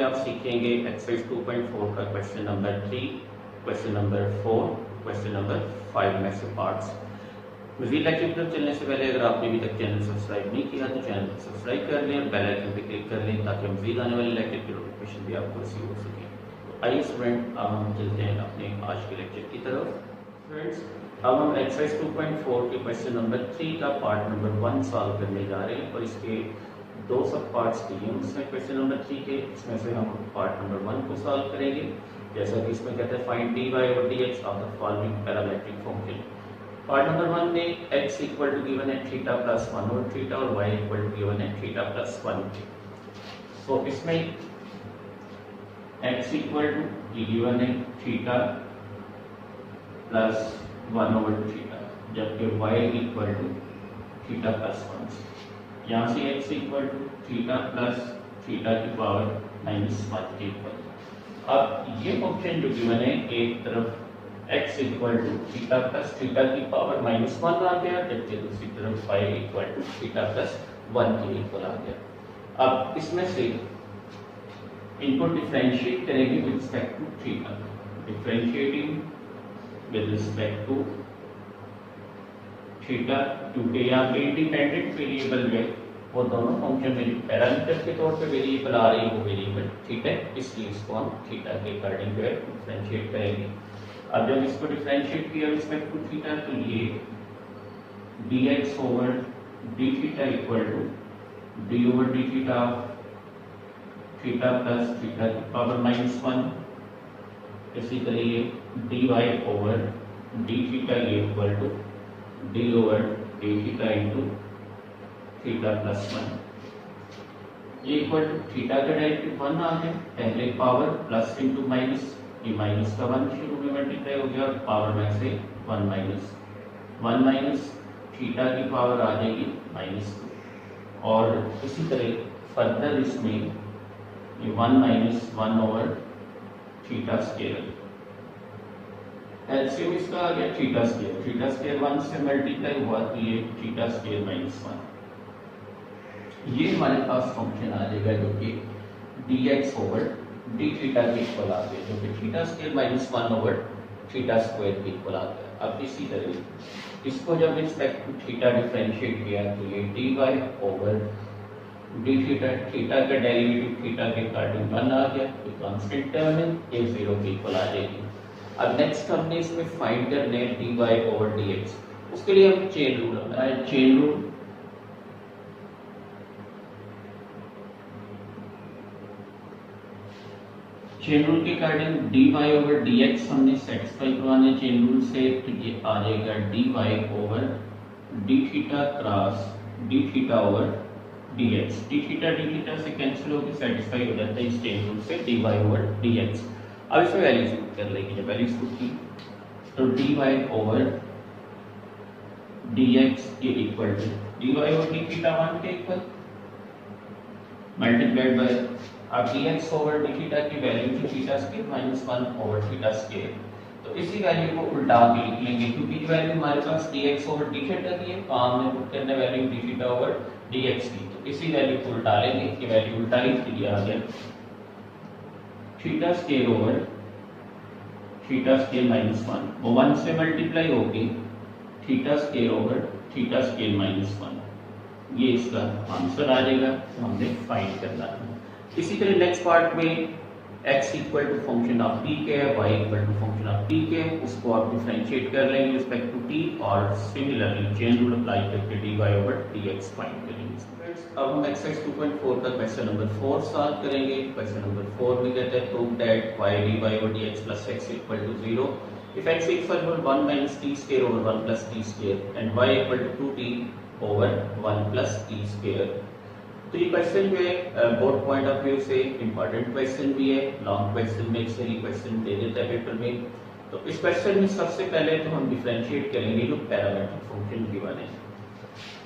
आप सीखेंगे एक्सरसाइज 2.4 का question number 3, question number 4, question number 5 में से पार्ट्स। मज़ीद लेक्चर की तरफ चलने से पहले अगर आपने अभी तक चैनल सब्सक्राइब नहीं किया तो चैनल को सब्सक्राइब कर लें और बेल आइकन पर क्लिक कर लें ताकि मज़ीद आने वाले लेक्चर की नोटिफिकेशन भी आपको रिसीव हो सके। तो आइए स्टूडेंट, अब हम चलते हैं अपने आज के लेक्चर की तरफ। फ्रेंड्स, अब हम एक्सरसाइज 2.4 के क्वेश्चन नंबर 3 का पार्ट नंबर 1 सॉल्व करने जा रहे हैं और इसके दो सब पार्ट्स दिए हैं उसमें क्वेश्चन नंबर 3 के। इसमें से हम पार्ट नंबर 1 को सॉल्व करेंगे। जैसा कि इसमें कहते हैं फाइंड dy और dx of the following parametric function. Part number 1 में x इक्वल टू गिवन है थीटा प्लस 1 और थीटा और y इक्वल टू गिवन है थीटा प्लस 1। तो इसमें x इक्वल टू गिवन है थीटा प्लस 1 ओवर थीटा, जबकि y equal to theta plus 1। यहाँ से x equal to theta plus theta की पावर माइनस 1 के इक्वल। अब ये फंक्शन जो गिवन है, एक तरफ x equal to theta plus theta की पावर माइनस 1 आ गया, जबकि दूसरी तरफ y equal to theta plus 1 के इक्वल आ गया। अब इसमें से इनको डिफरेंशिएट करेंगे with respect to theta. Differentiating with respect to theta, क्योंकि यहाँ पे इंडिपेंडेंट वेरिएबल में वो दोनों फंक्शन में जो पैरामीटर के तौर पे वेरिएबल आ रही है वो वेरिएबल थीटा है, इसलिए इसको हम थीटा के अकॉर्डिंग जो है डिफरेंशिएट करेंगे। अब जब इसको डिफरेंशिएट किया रिस्पेक्ट टू थीटा तो ये dx over d theta equal to d over d theta theta plus theta की पावर माइनस 1। इसी तरह ये dy over d theta equal to d over d theta into theta plus 1। ये equal to theta का derivative 1 आ गया, पहले power plus into minus, ये माइनस का 1 शुरू में मल्टीप्लाई हो गया और पावर में से 1 माइनस थीटा की पावर आ जाएगी माइनस 2। और इसी तरह फर्दर इसमें ये 1 minus 1 over theta square, LCM इसका आ गया थीटा स्क्वायर। थीटा स्क्वायर 1 से मल्टीप्लाई हुआ तो ये थीटा स्क्वायर माइनस 1। ये हमारे पास फंक्शन आ जाएगा जो कि dx ओवर डी थीटा के इक्वल आ गया, जो कि theta square minus 1 over theta square के इक्वल आ गया। अब इसी तरह इसको जब रिस्पेक्ट टू थीटा डिफरेंशिएट किया तो ये dy over d theta, theta का डेरिवेटिव थीटा के अकॉर्डिंग 1 आ गया, ये कांस्टेंट टर्म है, ये 0 के इक्वल आ जाएगी। अब नेक्स्ट हमने इसमें फाइंड करने dy ओवर dx, उसके लिए हम चेन रूल बनाए। चेन रूल के अकॉर्डिंग dy ओवर dx हमने सेटिस्फाई करवाने चेन रूल से, तो ये आ जाएगा dy over d theta cross D theta over dx। D theta से कैंसिल होकर सेटिस्फाई हो जाता है इस चेन रूल से dy ओवर dx। अब इसमें वैल्यूज पुट कर लेंगे। जब वैल्यूज पुट की तो dy ओवर dx के equal to dy over d theta 1 के इक्वल मल्टीप्लाइड बाय अब dx ओवर डी थीटा की वैल्यू थी theta square minus 1 over theta square. तो इसी वैल्यू को उल्टा के लिख लेंगे, क्योंकि जो वैल्यू हमारे पास dx ओवर डी थीटा की है तो हमने पुट करना value D theta over dx की, तो इसी वैल्यू को उल्टा लेंगे। कि वैल्यू उल्टा लिख दिया आ गया theta square over theta square minus 1, वो 1 से मल्टीप्लाई होगी theta square over theta square minus 1। ये इसका आंसर आ जाएगा, तो हमने फाइंड करना है। इसी तरह नेक्स्ट पार्ट में x equal to function of t के है, y equal to function of t के, उसको आप डिफरेंशिएट कर लेंगे रिस्पेक्ट टू t और सिमिलरली चेन रूल अप्लाई करके dy ओवर dx फाइंड करेंगे। अब हम एक्सरसाइज 2.4 का क्वेश्चन नंबर 4 सॉल्व करेंगे। क्वेश्चन नंबर 4 में कहते हैं prove that y dy over dx plus x equal to 0 if x equal to 1 minus t square over 1 plus t square and y equal to 2t over 1 plus t square. तो ये question जो है both point of view से important question भी है, long question में से ही question दे देता है पेपर में। तो इस क्वेश्चन में सबसे पहले तो हम डिफरेंशिएट करेंगे जो पैरामीट्रिक फंक्शन गिवन है।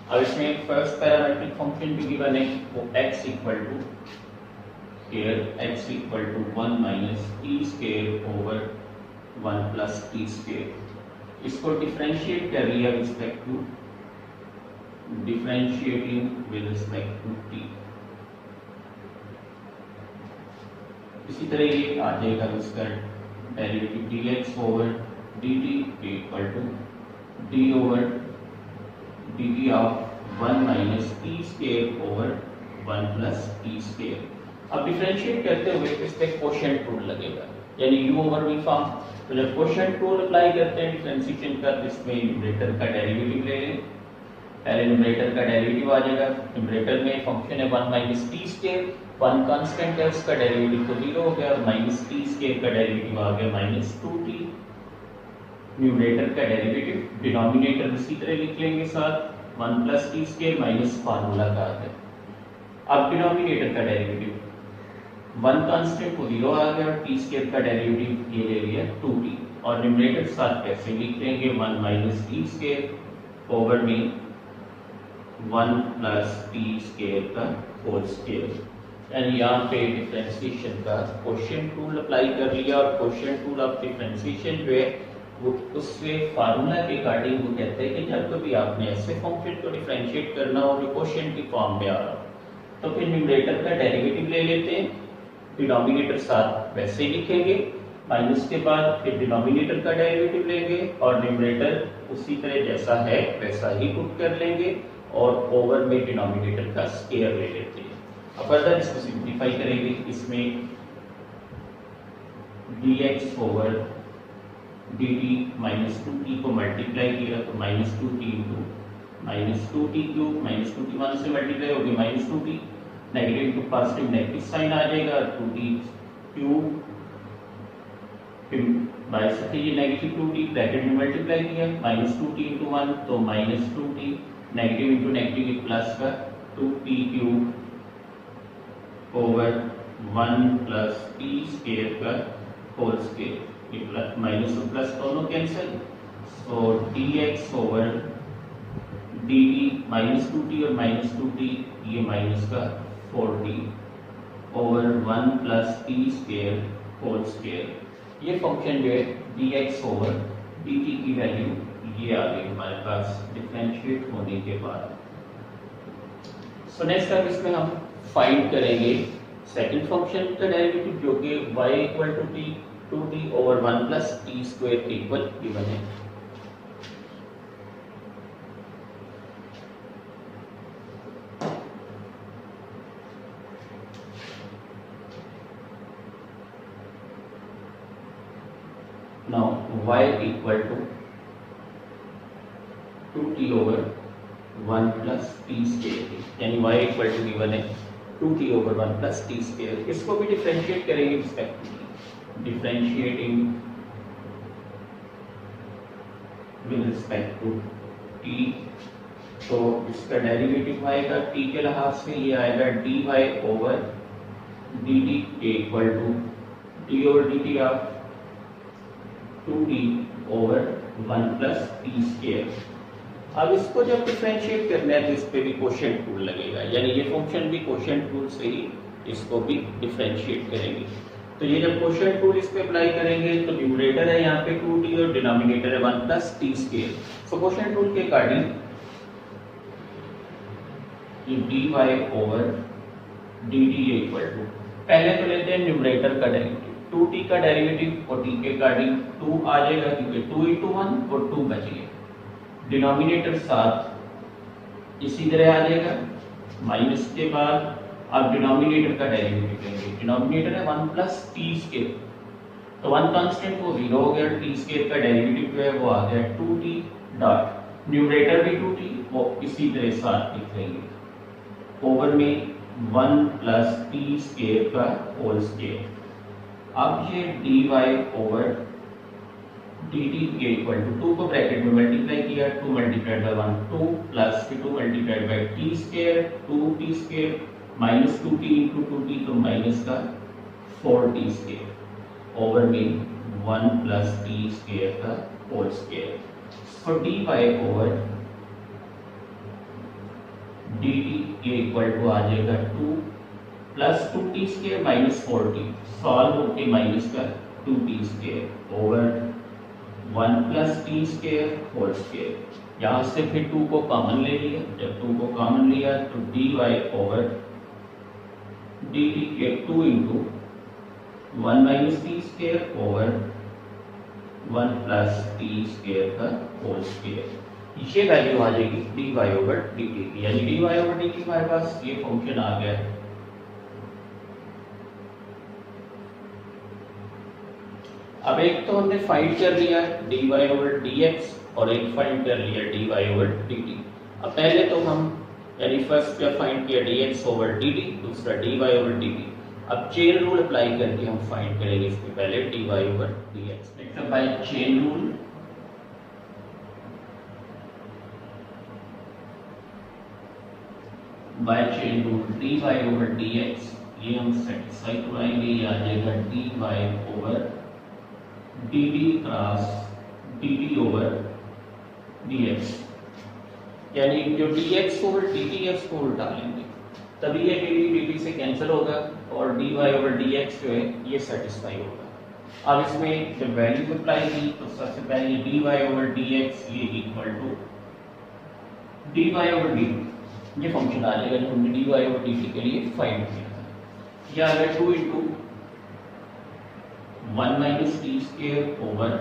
अब इसमें फर्स्ट पैरामीट्रिक फंक्शन भी गिवन है वो x equal to x equal to 1 minus t square over 1 plus t square. इसको डिफरेंशिएट कर लिया respect to differentiating with respect to t। इसी तरह ये आ जाएगा इसका derivative dx over dt equal to d over dt of 1 minus t square over 1 plus t square. अब डिफरेंशिएट करते हुए इस पे कोशेंट रूल लगेगा, यानी u ओवर v फॉर्म। तो जब कोशेंट रूल अप्लाई करते हैं डिफरेंशिएशन का, इसमें न्यूमरेटर का डेरिवेटिव ले लें। पहले न्यूमरेटर का डेरिवेटिव आ जाएगा। न्यूमरेटर में फंक्शन है 1 माइनस टी स्क्वायर, 1 कांस्टेंट है, उसका डेरिवेटिव तो 0 हो गया, माइनस टी स्क्वायर का डेरिवेटिव आ गया माइनस 2t। न्यूमरेटर का डेरिवेटिव, डिनोमिनेटर इसी तरह लिख लेंगे साथ 1 plus t square minus formula का आ गया। अब डिनोमिनेटर का डेरिवेटिव 1 कांस्टेंट को 0 आ गया, टी स्क्वायर का डेरिवेटिव ये ले लिया 2t, और न्यूमरेटर साथ कैसे लिख लेंगे 1 माइनस टी स्क्वायर ओवर में 1 प्लस टी स्क्वायर का होल स्क्वायर। यानी यहाँ पे डिफरेंशिएशन का कोशेंट रूल अप्लाई कर लिया, और कोशेंट रूल ऑफ डिफरेंशिएशन जो है वो उससे फार्मूला के अकॉर्डिंग वो कहते हैं कि जब कभी आपने ऐसे फंक्शन को डिफरेंशिएट करना हो जो कोशेंट की फॉर्म में आ रहा हो, तो फिर न्यूमरेटर का डेरिवेटिव ले लेते हैं, डिनोमिनेटर साथ वैसे ही लिखेंगे, माइनस के बाद फिर डिनोमिनेटर का डेरिवेटिव लेंगे और न्यूमरेटर उसी तरह जैसा है वैसा ही पुट कर लेंगे, और ओवर में डिनोमिनेटर का स्क्वायर ले लेते हैं। अब फर्दर इसको सिंप्लीफाई करेंगे, इसमें dx over dt minus 2t को मल्टीप्लाई किया तो minus 2t into minus 2t cube, minus 2t 1 से मल्टीप्लाई होगी minus 2t, negative into positive negative sign आ जाएगा, 2t क्यूब फिर बाय सकते ये नेगेटिव 2t ब्रैकेट में मल्टीप्लाई किया, माइनस 2t इंटू 1 तो minus 2t, negative into negative plus का 2t cube over 1 plus t square का होल स्क्वायर। ये प्लस माइनस और प्लस दोनों cancel, so dx over dt minus 2t और minus 2t ये माइनस का 4t over 1 plus t square whole square. ये function जो है dx ओवर dt की वैल्यू ये आ गई हमारे पास डिफरेंशिएट होने के बाद। सो नेक्स्ट अब इसमें हम फाइंड करेंगे सेकंड फंक्शन का डेरिवेटिव जो कि y equal to t 2t over 1 plus t square equal given है। Now y equal to 2t over 1 plus t square, यानी y इक्वल टू गिवन है 2t over 1 plus t square. इसको भी differentiate करेंगे respectively, differentiating with respect to t, तो इसका derivative आएगा t के लिहाज से, ये आएगा dy over dt equal to d over dt of 2t over 1 plus t square. अब इसको जब डिफरेंशिएट करना है तो इस पे भी कोशेंट रूल लगेगा, यानी ये फंक्शन भी कोशेंट रूल से ही इसको भी डिफरेंशिएट करेंगे। तो ये जब कोशेंट रूल इस पे अप्लाई करेंगे तो न्यूमरेटर है यहाँ पे 2t और डिनोमिनेटर है 1 plus t square. So quotient rule के अकॉर्डिंग ये dy over dt equal to, पहले तो लेते हैं न्यूमरेटर का डेरिवेटिव, 2t का डेरिवेटिव और t के अकॉर्डिंग 2 आ जाएगा क्योंकि 2 इंटू 1 और 2 बच गए, डिनोमिनेटर साथ इसी तरह आ जाएगा, माइनस के बाद अब डिनोमिनेटर का डेरिवेटिव लेंगे, डिनोमिनेटर है 1 प्लस टी स्क्वायर, तो 1 कांस्टेंट वो 0 हो गया, टी स्क्वायर का डेरिवेटिव जो है वो आ गया 2t डॉट, न्यूमरेटर भी 2t वो इसी तरह साथ लिख लेंगे ओवर में 1 प्लस टी स्क्वायर का होल स्क्वायर। अब ये dy ओवर dt के इक्वल टू 2 को ब्रैकेट में मल्टीप्लाई किया, 2 multiplied by 1 2 plus 2 multiplied by T square 2t square minus 2t into 2t तो माइनस का 4t स्क्वायर ओवर में 1 प्लस टी स्क्वायर का होल स्क्वायर। सो dy ओवर dt के equal to आ जाएगा 2 plus 2t square minus 4t, solve होके minus का 2t square over 1 plus t square whole square. यहाँ से फिर 2 को कॉमन ले लिया, जब 2 को कॉमन लिया तो dy ओवर dt के 2 into 1 minus t square over 1 plus t square का होल स्क्वायर। ये वैल्यू आ जाएगी d y over d t की, यानी d y over d t हमारे पास ये फंक्शन आ गया है। अब एक तो हमने फाइंड कर लिया d y over d x और एक फाइंड कर लिया d y over d t. अब पहले तो हम यानी फर्स्ट क्या फाइंड किया d x over d t, दूसरा d y over d t. अब चेन रूल अप्लाई करके हम फाइंड करेंगे इसके पहले d y over d x. By chain rule by chain rule d y over d x ये हम सेटिस्फाई कराएंगे, ये आ जाएगा d y over d d cross d d over d x, यानी जो d x over d t x को उल्टा लेंगे तभी ये डी टी से कैंसिल होगा और d y over d x जो है ये सेटिस्फाई होगा। अब इसमें जब वैल्यू अप्लाई की तो सबसे पहले d y over d x ये equal to d y over d t, ये फंक्शन आ जाएगा जो हमने d y over d t के लिए फाइंड किया था। यह आ गया 2 into 1 minus t square over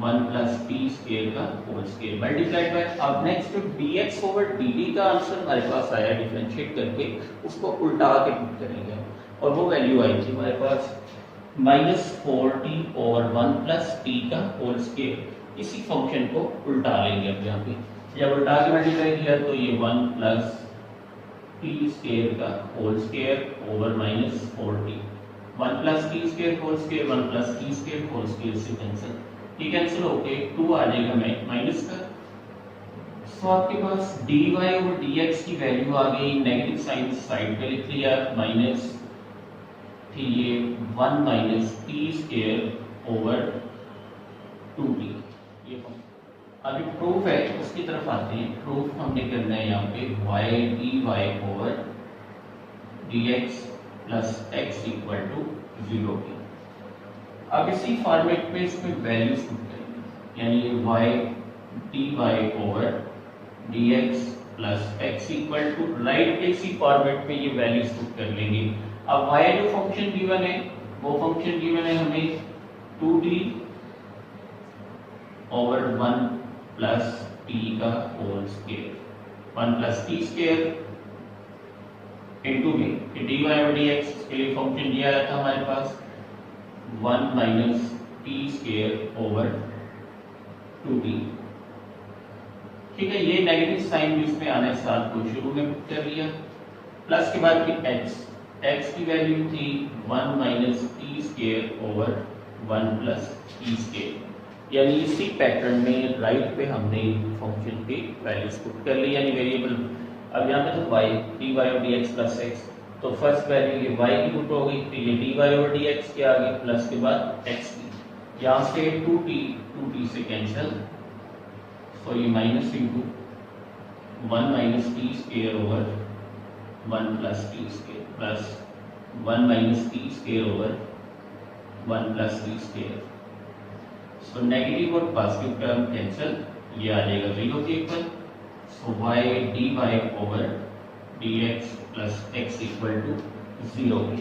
1 plus t square का होल स्क्वायर मल्टीप्लाइड बाय। अब नेक्स्ट जो dx ओवर dt का आंसर हमारे पास आया डिफरेंशिएट करके उसको उल्टा के पुट करेंगे और वो वैल्यू आई थी हमारे पास -4t ओवर 1 प्लस t का होल स्क्वायर। इसी फंक्शन को उल्टा लेंगे अब यहाँ पे, जब उल्टा के मल्टीप्लाई किया तो ये 1 प्लस टी स्क्वायर का whole square over -4t, 1 plus t square whole square 1 plus t square whole square से कैंसिल, ये कैंसिल होके 2 आ जाएगा माइनस का। तो आपके पास dy ओवर dx की वैल्यू आ गई, नेगेटिव साइन साइड पे लिख लिया माइनस थी ये 1 minus t square over 2t। ये अभी प्रूफ है उसकी तरफ आते हैं। प्रूफ हमने करना है यहाँ पे y dy over dx plus x equal to 0 की। अब इसी फॉर्मेट में इसमें वैल्यूज पुट करेंगे, यानी y dy over dx plus x equal to right के इसी फॉर्मेट में ये वैल्यूज पुट कर लेंगे। अब y जो फंक्शन गिवन है वो फंक्शन गिवन है हमें 2t ओवर 1 प्लस t का whole square, 1 plus t square into में dy ओवर dx के लिए फंक्शन दिया था हमारे पास 1 minus t square over 2t। ठीक है, ये नेगेटिव साइन भी इसमें आने साथ को शुरू में पुट कर लिया, प्लस के बाद फिर x की वैल्यू थी 1 minus t square over 1 plus t square, यानी इसी पैटर्न में राइट पे हमने फंक्शन की वैल्यूज पुट कर ली, यानी वेरिएबल। अब यहाँ पे तो y dy over dx plus x, तो फर्स्ट वैल्यू ये y की पुट हो गई, फिर ये dy ओवर dx के आगे प्लस के बाद x की, यहाँ से 2t से कैंसिल, तो ये minus into 1 minus t square over 1 plus t square plus 1 minus t square over 1 plus t square. So negative और पॉजिटिव टर्म कैंसिल, ये आ जाएगा 0 के equal. So y dy over dx plus x equal to 0 के,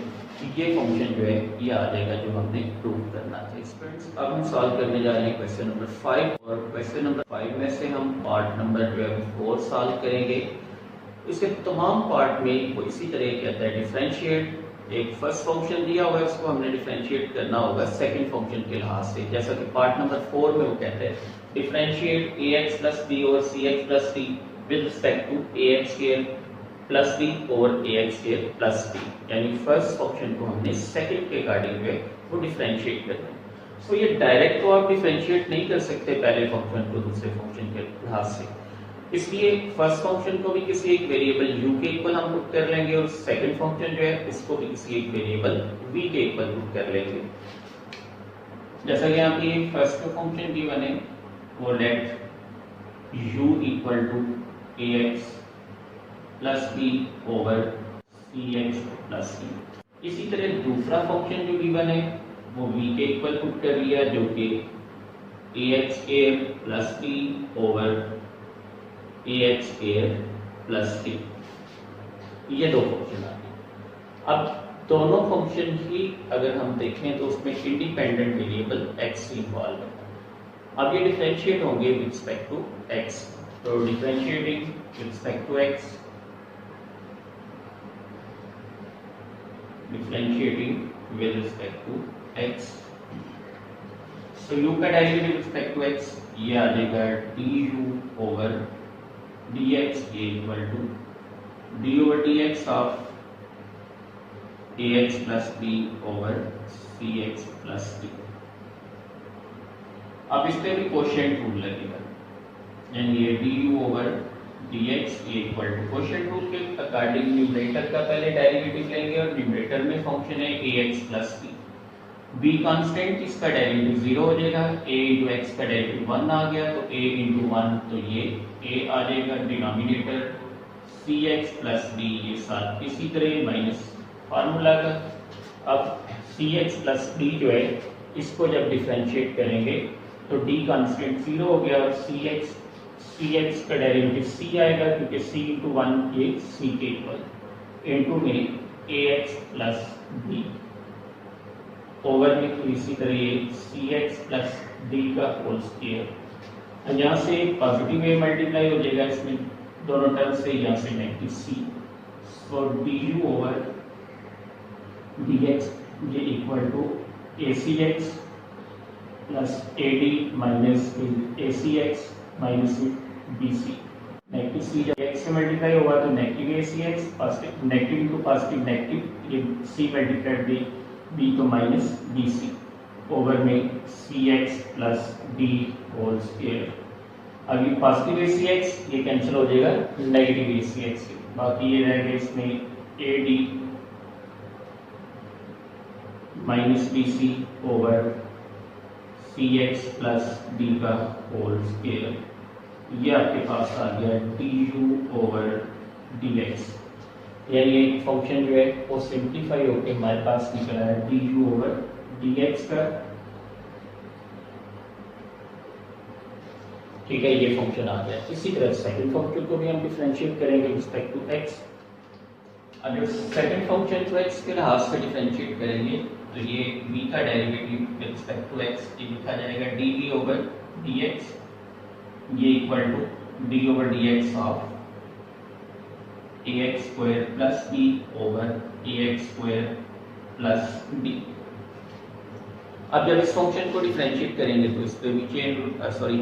ये function जो है ये आ जाएगा जो हमने प्रूव करना था। स्टूडेंट्स अब हम सॉल्व करने जा रहे हैं क्वेश्चन नंबर 5, और क्वेश्चन नंबर 5 में से हम पार्ट नंबर जो है 4 सॉल्व करेंगे। इसके तमाम पार्ट में वो इसी तरह कहता है डिफरेंशिएट, एक फर्स्ट फंक्शन दिया हुआ है उसको हमने डिफरेंशिएट करना होगा सेकंड फंक्शन के लिहाज से, जैसा कि पार्ट नंबर 4 में वो कहते हैं differentiate ax plus b over cx plus d with respect to ax square plus b over ax square plus b, यानी फर्स्ट फंक्शन को हमने सेकंड के अकॉर्डिंग में वो डिफरेंशिएट करना है। सो ये डायरेक्ट तो आप डिफरेंशिएट नहीं कर सकते पहले फंक्शन को दूसरे फंक्शन के लिहाज से, इसलिए फर्स्ट फंक्शन को भी किसी एक वेरिएबल u के इक्वल हम पुट कर लेंगे और सेकंड फंक्शन जो है इसको भी किसी एक वेरिएबल v के इक्वल पुट कर लेंगे। जैसा कि यहाँ पे फर्स्ट फंक्शन गिवन है वो let u equal to ax plus b over cx plus b। इसी तरह दूसरा फंक्शन जो गिवन है वो v के इक्वल पुट कर लिया, जो कि ax square plus b over ax square plus t, ये दो फंक्शन आ गए। अब दोनों फंक्शन ही अगर हम देखें तो उसमें इंडिपेंडेंट वेरिएबल x इन्वॉल्व है। अब ये डिफरेंशिएट होंगे विद रिस्पेक्ट टू x, तो differentiating with respect to x, differentiating with respect to x, so u का derivative with respect to x ये आ जाएगा du over dx equal to d over dx of ax plus b over cx plus d। अब इस पे भी quotient rule लगेगा, यानी ये du over dx equal to quotient rule के अकॉर्डिंग न्यूमरेटर का पहले डेरिवेटिव लेंगे और न्यूमरेटर में फंक्शन है ax plus b, b constant इसका डेरिवेटिव 0 हो जाएगा, a इंटू एक्स का डेरिवेटिव 1 आ गया तो a इंटू 1 तो ये a आ जाएगा, डिनोमिनेटर cx प्लस b ये साथ इसी तरह माइनस फार्मूला का। अब cx प्लस d जो है इसको जब डिफरेंशिएट करेंगे तो d कांस्टेंट 0 हो गया और cx का डेरिवेटिव c आएगा क्योंकि c इंटू 1 ये c के इक्वल इंटू में ax प्लस b ओवर में तो इसी तरह ये cx प्लस d का होल स्क्वायर, यहाँ से पॉजिटिव में मल्टीप्लाई हो जाएगा इसमें दोनों टर्म से, यहाँ से negative c, so du over dx ये equal to acx plus ad minus acx minus bc, negative c जब x से मल्टीप्लाई होगा तो negative acx, positive negative into positive negative, ये c मल्टीप्लाइड b तो माइनस bc ओवर में cx plus d whole square. अब ये positive acx ये कैंसिल हो जाएगा नेगेटिव acx से, बाकी ये रहेगा इसमें ad minus bc over cx plus d का होल स्क्वायर, ये आपके पास आ गया du ओवर dx, यानी एक फंक्शन जो है वो सिंप्लीफाई होकर हमारे पास निकला है du ओवर dx का। ठीक है, ये फंक्शन आ गया। इसी तरह सेकंड फंक्शन को भी हम डिफरेंशिएट करेंगे रिस्पेक्ट टू x। अब जब सेकंड फंक्शन को x के लिहाज से डिफरेंशिएट करेंगे तो ये v का derivative with respect to x ये लिखा जाएगा dv ओवर dx ये equal to d over dx of ax square plus b over ax square plus b। अब जब इस फंक्शन को डिफरेंशिएट करेंगे तो इस पे भी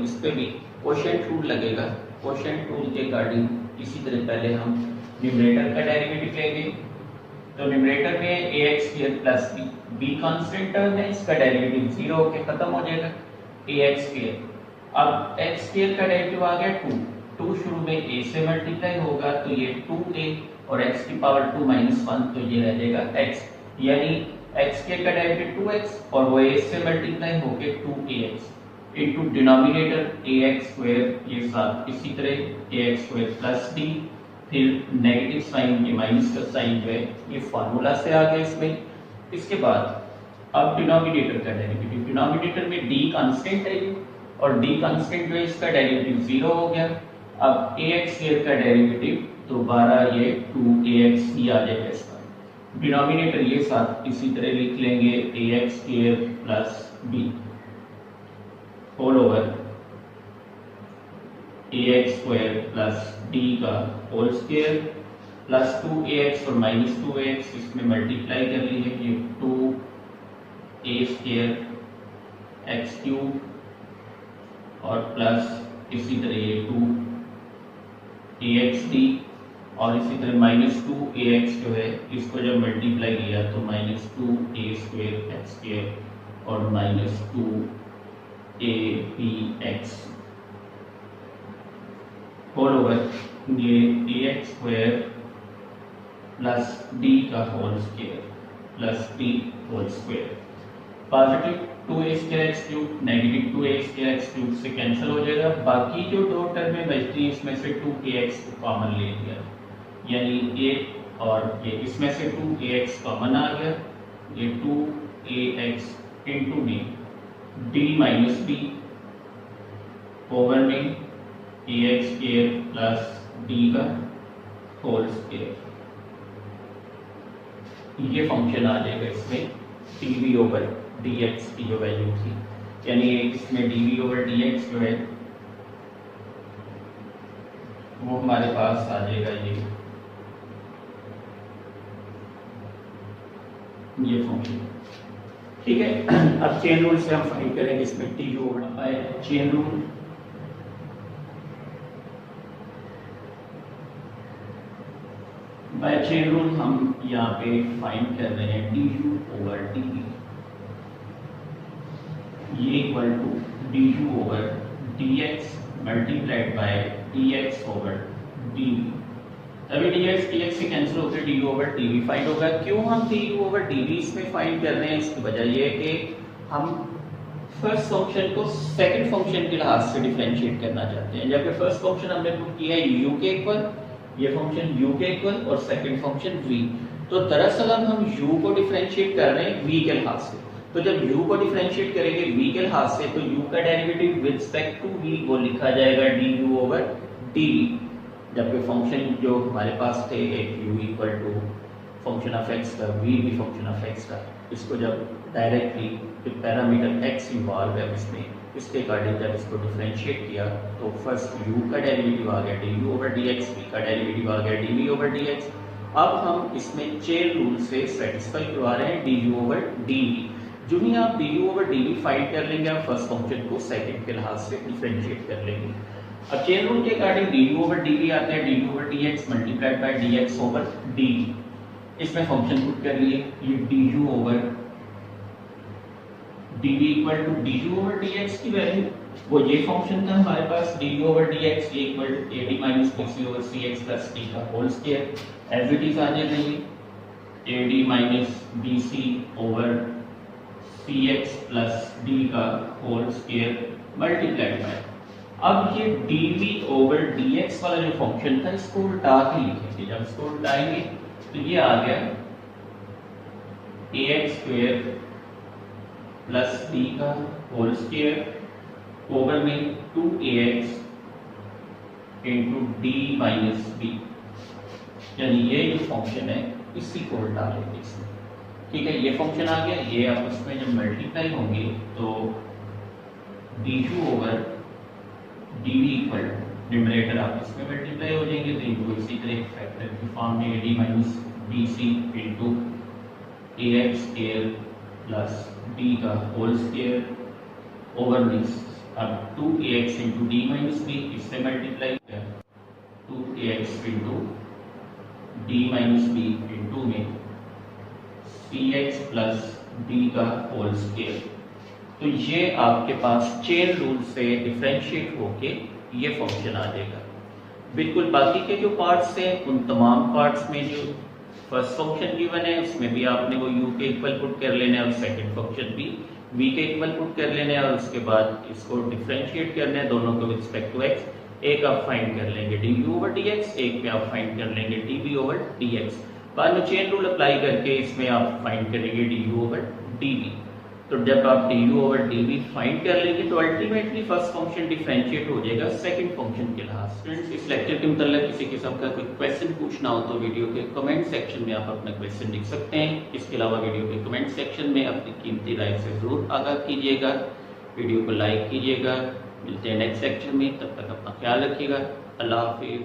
इस पे भी कोशेंट रूल लगेगा। कोशेंट रूल के अकॉर्डिंग इसी तरह पहले हम न्यूमरेटर का डेरिवेटिव लेंगे, तो न्यूमरेटर में ax square plus b, b constant term है इसका डेरिवेटिव 0 होके खत्म हो जाएगा ax स्क्वायर। अब x स्क्वायर का डेरिवेटिव आ गया 2 शुरू में a से मल्टीप्लाई होगा तो ये 2a और x की पावर 2 माइनस 1 तो ये रह जाएगा x, यानी x के का डेरिवेटिव 2x और वो a से मल्टीप्लाई होके 2ax into denominator ax square ये साथ इसी तरह ax स्क्वायर प्लस d, फिर नेगेटिव साइन ये माइनस का साइन जो है ये फार्मूला से आ गया इसमें। इसके बाद अब डिनोमिनेटर का डेरिवेटिव, डिनोमिनेटर में d कांस्टेंट है और d कांस्टेंट जो है इसका डेरिवेटिव 0 हो गया। अब ax स्क्वायर का डेरिवेटिव दोबारा ये 2ax ही आ जाएगा इसका, डिनोमिनेटर ये साथ इसी तरह लिख लेंगे ax square plus b whole over ax square plus d का होल स्क्वायर प्लस 2ax और माइनस 2ax इसमें मल्टीप्लाई कर लीजिए, ये 2a स्क्वायर x क्यूब और प्लस इसी तरह ये 2axd और इसी तरह माइनस 2ax जो है इसको जब मल्टीप्लाई किया तो minus 2a square x square और माइनस 2abx होल ओवर ये ax स्क्वायर प्लस d का whole square plus d whole square, positive 2a square x cube negative 2a square x cube से कैंसिल हो जाएगा, बाकी जो दो टर्में बचती हैं इसमें से 2ax को कॉमन ले लिया, यानी a और ये इसमें से 2ax कॉमन आ गया, ये 2ax इनटू में d माइनस b ओवर में ax स्क्वायर प्लस d का होल स्क्वायर। ये फंक्शन आ जाएगा इसमें dv ओवर dx की जो वैल्यू थी, यानी इसमें dv ओवर dx जो है वो हमारे पास आ जाएगा ये फंक्शन। ठीक है, अब चेन रूल से हम फाइंड करेंगे इसमें du over by chain rule. By chain rule हम यहाँ पे फाइंड कर रहे हैं du ओवर dv, ये equal to du over dx multiplied by dx over dv। तभी dx dx से कैंसिल होकर du ओवर dv फाइंड होगा। क्यों हम du ओवर dv इसमें फाइंड कर रहे हैं, इसकी वजह ये है कि हम फर्स्ट फंक्शन को सेकंड फंक्शन के लिहाज से डिफरेंशिएट करना चाहते हैं। जबकि फर्स्ट फंक्शन हमने पुट किया है u के इक्वल, ये फंक्शन u के इक्वल और सेकंड फंक्शन v। तो दरअसल हम u को डिफरेंशिएट कर रहे हैं v के लिहाज से। तो जब u को डिफरेंशिएट करेंगे v के लिहाज से तो u का derivative with respect to v वो लिखा जाएगा du ओवर dv। जबकि फंक्शन जो हमारे पास थे एक u equal to function of x का, v भी फंक्शन ऑफ x का, इसको जब डायरेक्टली पैरामीटर x इन्वॉल्व है इसमें, इसके अकॉर्डिंग जब इसको डिफरेंशिएट किया तो फर्स्ट u का डेरिवेटिव आ गया du ओवर dx, v का डेरिवेटिव आ गया dv ओवर dx। अब हम इसमें चेन रूल से सेटिस्फाई करवा रहे हैं du ओवर dv। जो ही आप du ओवर dv फाइंड कर लेंगे, आप फर्स्ट फंक्शन को सेकंड के लिहाज से डिफरेंशिएट कर लेंगे। अब चेन रूल के अकॉर्डिंग du ओवर dv आता है du over dx multiplied by dx over dv। इसमें फंक्शन पुट कर लिए, ये du over dv equal to du over dx की वैल्यू वो ये फंक्शन था हमारे पास du ओवर dx ये equal to ad minus bc over cx plus d का whole square. As it is आ जाएगा ये ad minus bc over cx plus d का होल स्क्वायर मल्टीप्लाइड बाय, अब ये dv ओवर dx वाला जो फंक्शन था इसको उल्टा के लिखेंगे। जब इसको उल्टाएंगे तो ये आ गया ax स्क्वायर प्लस b का होल स्क्वायर ओवर में 2ax into d minus b, यानी ये जो फंक्शन है इसी को उल्टा लेंगे इसमें। ठीक है, ये फंक्शन आ गया, ये आपस में जब मल्टीप्लाई होंगे तो du over dv equal numerator आपस में मल्टीप्लाई हो जाएंगे, तो इनको इसी तरह फैक्टर की फॉर्म में ad minus bc into ax square plus d का होल स्क्वायर ओवर दिस। अब 2ax into d minus b इससे मल्टीप्लाई किया, 2ax into d minus b into में cx प्लस d का होल स्क्वायर। तो ये आपके पास चेन रूल से डिफरेंशिएट होके ये फंक्शन आ जाएगा। बिल्कुल बाकी के जो पार्ट्स हैं उन तमाम पार्ट्स में जो फर्स्ट फंक्शन गिवन है उसमें भी आपने वो u के इक्वल पुट कर लेना है और सेकंड फंक्शन भी v के इक्वल पुट कर लेना है और उसके बाद इसको डिफरेंशिएट करना है दोनों को विद रिस्पेक्ट टू x। एक आप फाइंड कर लेंगे du ओवर dx, एक पे आप फाइंड कर लेंगे dv ओवर dx। बाद में चेन रूल अप्लाई करके इसमें आप फाइंड करेंगे du ओवर dv। तो जब आप du ओवर dv फाइंड कर लेंगे तो अल्टीमेटली फर्स्ट फंक्शन डिफरेंशिएट हो जाएगा सेकंड फंक्शन के लिहाज। स्टूडेंट्स, इस लेक्चर के मतलब किसी किस्म का कोई क्वेश्चन पूछना हो तो वीडियो के कमेंट सेक्शन में आप अपना क्वेश्चन लिख सकते हैं। इसके अलावा वीडियो के कमेंट सेक्शन में अपनी कीमती राय से जरूर आगाह कीजिएगा, वीडियो को लाइक कीजिएगा। मिलते हैं नेक्स्ट लेक्चर में, तब तक अपना ख्याल रखिएगा। अल्लाह हाफिज।